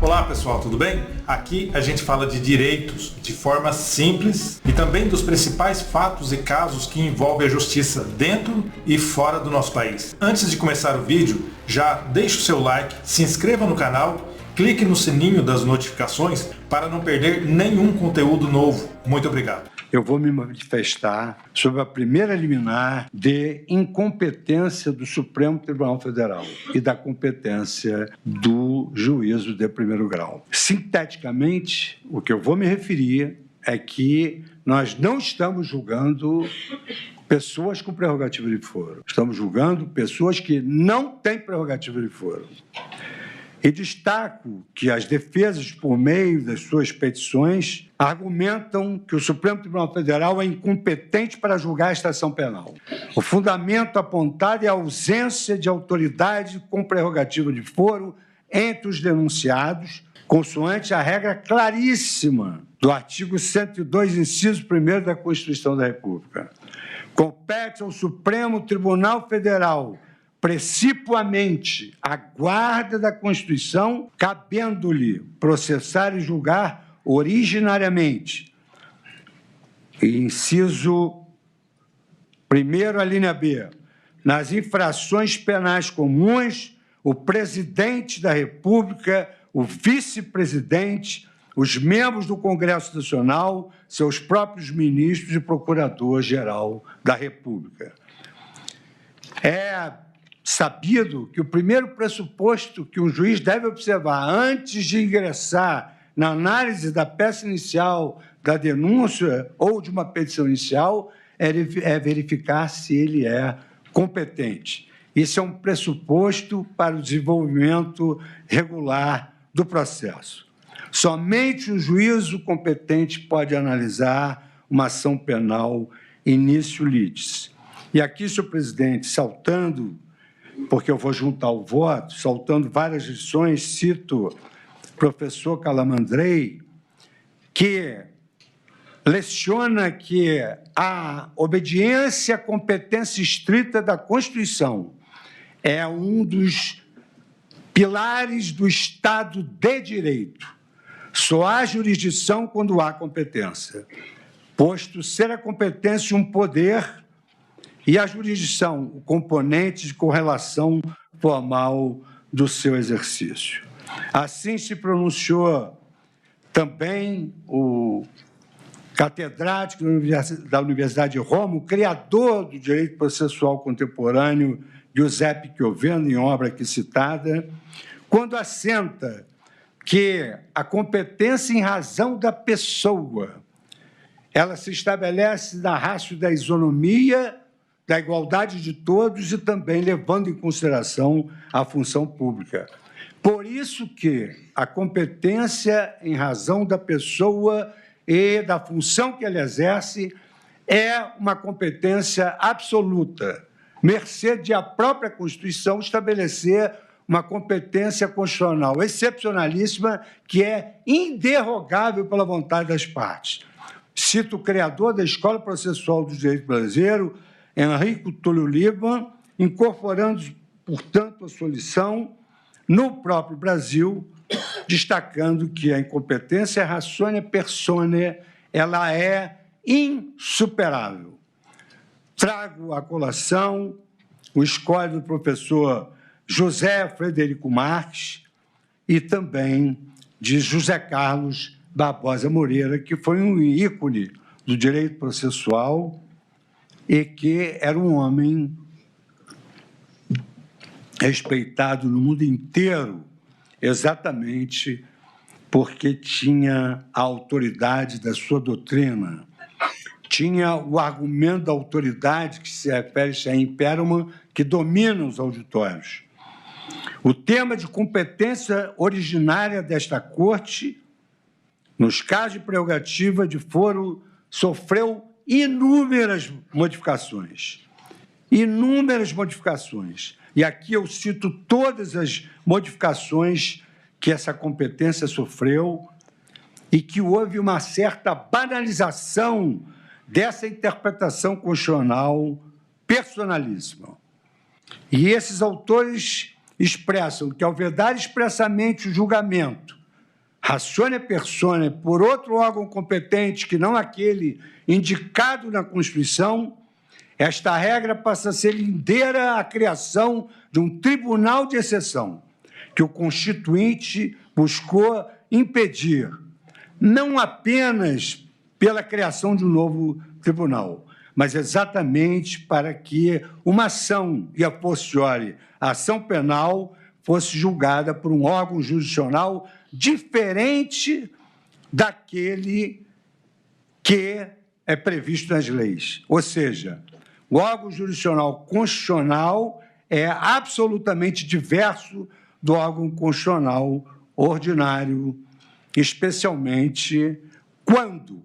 Olá pessoal, tudo bem? Aqui a gente fala de direitos de forma simples e também dos principais fatos e casos que envolvem a justiça dentro e fora do nosso país. Antes de começar o vídeo, já deixe o seu like, se inscreva no canal, clique no sininho das notificações para não perder nenhum conteúdo novo. Muito obrigado. Eu vou me manifestar sobre a primeira liminar de incompetência do Supremo Tribunal Federal e da competência do juízo de primeiro grau. Sinteticamente, o que eu vou me referir é que nós não estamos julgando pessoas com prerrogativa de foro. Estamos julgando pessoas que não têm prerrogativa de foro. E destaco que as defesas, por meio das suas petições, argumentam que o Supremo Tribunal Federal é incompetente para julgar a ação penal. O fundamento apontado é a ausência de autoridade com prerrogativa de foro entre os denunciados, consoante a regra claríssima do artigo 102, inciso 1º da Constituição da República. Compete ao Supremo Tribunal Federal precipuamente a guarda da Constituição, cabendo-lhe processar e julgar originariamente. E inciso 1º, a linha B, nas infrações penais comuns, o presidente da República, o vice-presidente, os membros do Congresso Nacional, seus próprios ministros e procurador-geral da República. É sabido que o primeiro pressuposto que um juiz deve observar antes de ingressar na análise da peça inicial, da denúncia ou de uma petição inicial é verificar se ele é competente. Isso é um pressuposto para o desenvolvimento regular do processo. Somente o juízo competente pode analisar uma ação penal início litis. E aqui, senhor presidente, saltando, porque eu vou juntar o voto, saltando várias lições, cito o professor Calamandrei, que leciona que a obediência à competência estrita da Constituição é um dos pilares do Estado de Direito. Só há jurisdição quando há competência, posto ser a competência um poder e a jurisdição, o componente de correlação formal do seu exercício. Assim se pronunciou também o catedrático da Universidade de Roma, o criador do direito processual contemporâneo, Giuseppe Chioveno, em obra aqui citada, quando assenta que a competência em razão da pessoa, ela se estabelece na ratio da isonomia, da igualdade de todos e também levando em consideração a função pública. Por isso que a competência em razão da pessoa e da função que ela exerce é uma competência absoluta, mercê de a própria Constituição estabelecer uma competência constitucional excepcionalíssima que é inderrogável pela vontade das partes. Cito o criador da Escola Processual do Direito Brasileiro, Enrico Túlio Lima, incorporando, portanto, a sua lição no próprio Brasil, destacando que a incompetência ratione persone, ela é insuperável. Trago à colação o escolho do professor José Frederico Marques e também de José Carlos Barbosa Moreira, que foi um ícone do direito processual e que era um homem respeitado no mundo inteiro, exatamente porque tinha a autoridade da sua doutrina, tinha o argumento da autoridade que se refere a imperum, que domina os auditórios. O tema de competência originária desta Corte, nos casos de prerrogativa de foro, sofreu inúmeras modificações. Inúmeras modificações. E aqui eu cito todas as modificações que essa competência sofreu e que houve uma certa banalização dessa interpretação constitucional personalíssima. E esses autores expressam que, ao vedar expressamente o julgamento ratione persone por outro órgão competente que não aquele indicado na Constituição, esta regra passa a ser lindeira à criação de um tribunal de exceção, que o Constituinte buscou impedir, não apenas pela criação de um novo tribunal, mas exatamente para que uma ação, e a posteriori a ação penal, fosse julgada por um órgão jurisdicional diferente daquele que é previsto nas leis. Ou seja, o órgão jurisdicional constitucional é absolutamente diverso do órgão constitucional ordinário, especialmente quando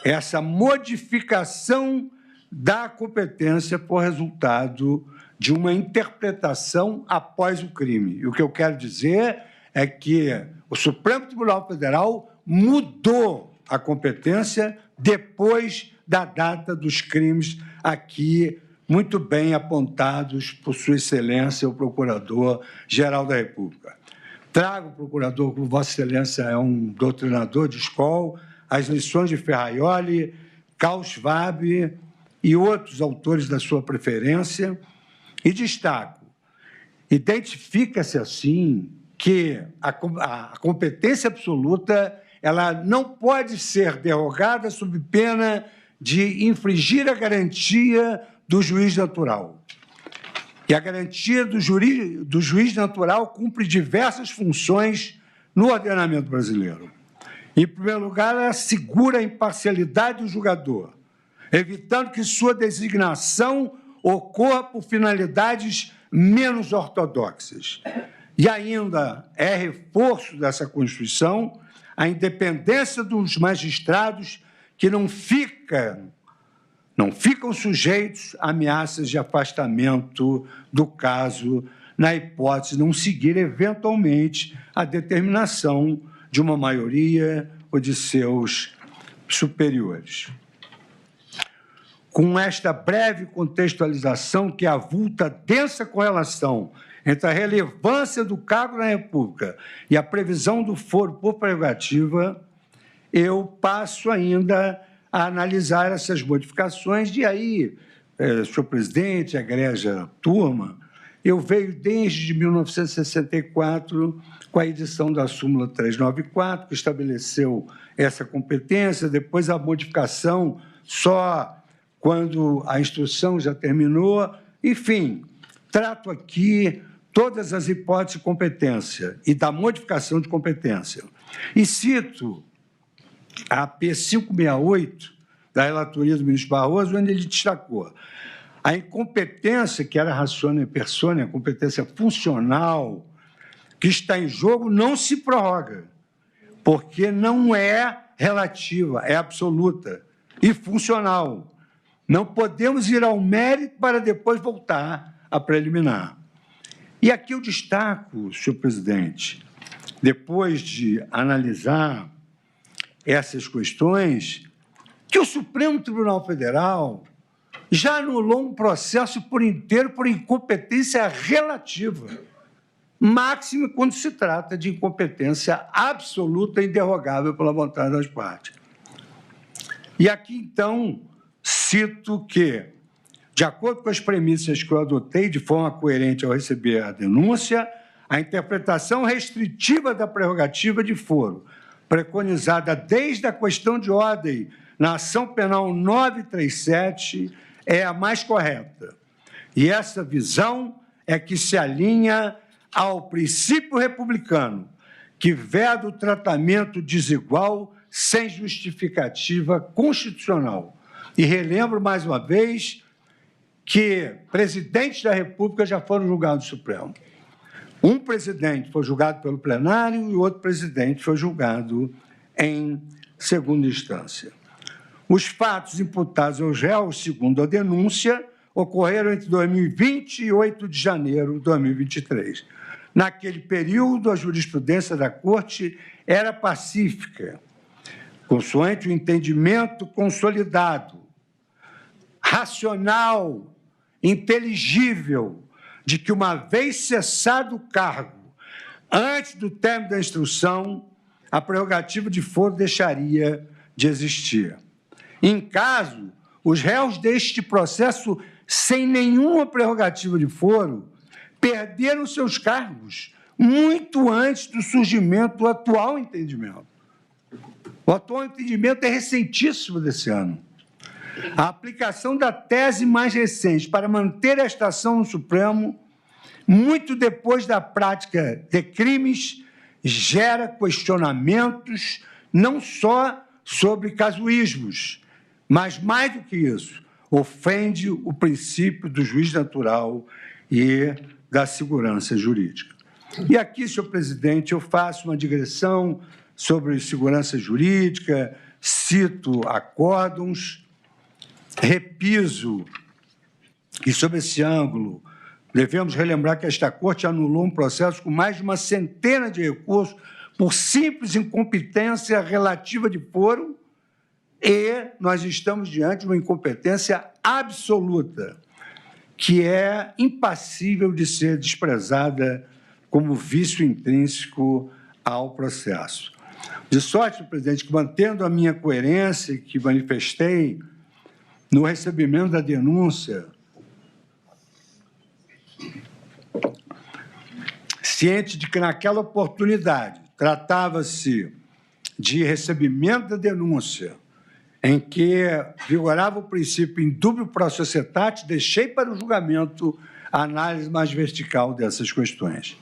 essa modificação da competência for resultado de uma interpretação após o crime. E o que eu quero dizer é que o Supremo Tribunal Federal mudou a competência depois da data dos crimes aqui muito bem apontados por Sua Excelência, o Procurador-Geral da República. Trago o procurador, como Vossa Excelência é um doutrinador de escola, as lições de Ferraioli, Karl Schwab e outros autores da sua preferência, e destaco, identifica-se assim que a competência absoluta ela não pode ser derrogada sob pena de infringir a garantia do juiz natural. E a garantia do juiz natural cumpre diversas funções no ordenamento brasileiro. Em primeiro lugar, ela assegura a imparcialidade do julgador, evitando que sua designação ocorra por finalidades menos ortodoxas. E ainda é reforço dessa Constituição a independência dos magistrados que não ficam sujeitos a ameaças de afastamento do caso, na hipótese de não seguir eventualmente a determinação de uma maioria ou de seus superiores. Com esta breve contextualização que avulta densa correlação entre a relevância do cargo na República e a previsão do foro por prerrogativa, eu passo ainda a analisar essas modificações. E aí, senhor presidente, egrégia turma, eu venho desde 1964 com a edição da súmula 394, que estabeleceu essa competência, depois a modificação só quando a instrução já terminou. Enfim, trato aqui todas as hipóteses de competência e da modificação de competência. E cito a P568, da relatoria do ministro Barroso, onde ele destacou a incompetência, que era ratione persone, a competência funcional, que está em jogo, não se prorroga, porque não é relativa, é absoluta e funcional. Não podemos ir ao mérito para depois voltar à preliminar. E aqui eu destaco, senhor presidente, depois de analisar essas questões, que o Supremo Tribunal Federal já anulou um processo por inteiro por incompetência relativa, máximo quando se trata de incompetência absoluta e inderrogável pela vontade das partes. E aqui, então, cito que, de acordo com as premissas que eu adotei de forma coerente ao receber a denúncia, a interpretação restritiva da prerrogativa de foro, preconizada desde a questão de ordem na ação penal 937, é a mais correta. E essa visão é que se alinha ao princípio republicano, que veda o tratamento desigual sem justificativa constitucional. E relembro mais uma vez que presidentes da República já foram julgados no Supremo. Um presidente foi julgado pelo plenário e o outro presidente foi julgado em segunda instância. Os fatos imputados aos réus, segundo a denúncia, ocorreram entre 2020 e 8 de janeiro de 2023. Naquele período, a jurisprudência da Corte era pacífica, consoante o entendimento consolidado, racional, inteligível, de que, uma vez cessado o cargo, antes do término da instrução, a prerrogativa de foro deixaria de existir. Em caso, os réus deste processo, sem nenhuma prerrogativa de foro, perderam seus cargos muito antes do surgimento do atual entendimento. O atual entendimento é recentíssimo desse ano. A aplicação da tese mais recente para manter esta ação no Supremo, muito depois da prática de crimes, gera questionamentos não só sobre casuísmos, mas, mais do que isso, ofende o princípio do juiz natural e da segurança jurídica. E aqui, senhor presidente, eu faço uma digressão sobre segurança jurídica, cito acórdons, repiso, e sobre esse ângulo, devemos relembrar que esta Corte anulou um processo com mais de uma centena de recursos por simples incompetência relativa de foro, e nós estamos diante de uma incompetência absoluta, que é impassível de ser desprezada como vício intrínseco ao processo. De sorte, senhor presidente, que mantendo a minha coerência que manifestei no recebimento da denúncia, ciente de que naquela oportunidade tratava-se de recebimento da denúncia, em que vigorava o princípio indubio pro societate, deixei para o julgamento a análise mais vertical dessas questões.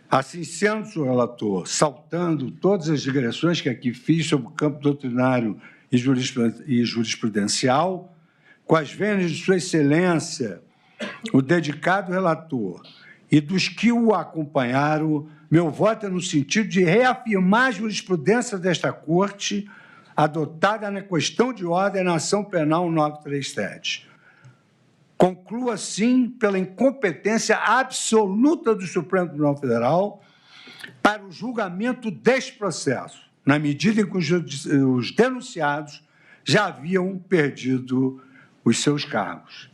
Assim sendo, senhor relator, saltando todas as digressões que aqui fiz sobre o campo doutrinário e jurisprudencial, com as vênias de sua excelência, o dedicado relator e dos que o acompanharam, meu voto é no sentido de reafirmar a jurisprudência desta Corte adotada na questão de ordem na ação penal 937. Concluo, assim, pela incompetência absoluta do Supremo Tribunal Federal para o julgamento deste processo, na medida em que os denunciados já haviam perdido os seus cargos.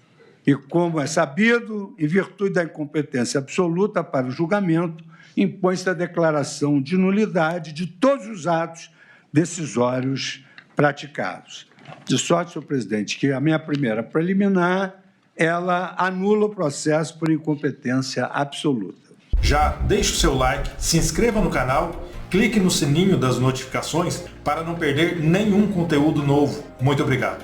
E, como é sabido, em virtude da incompetência absoluta para o julgamento, impõe-se a declaração de nulidade de todos os atos decisórios praticados. De sorte, senhor presidente, que a minha primeira preliminar, ela anula o processo por incompetência absoluta. Já deixe o seu like, se inscreva no canal, clique no sininho das notificações para não perder nenhum conteúdo novo. Muito obrigado.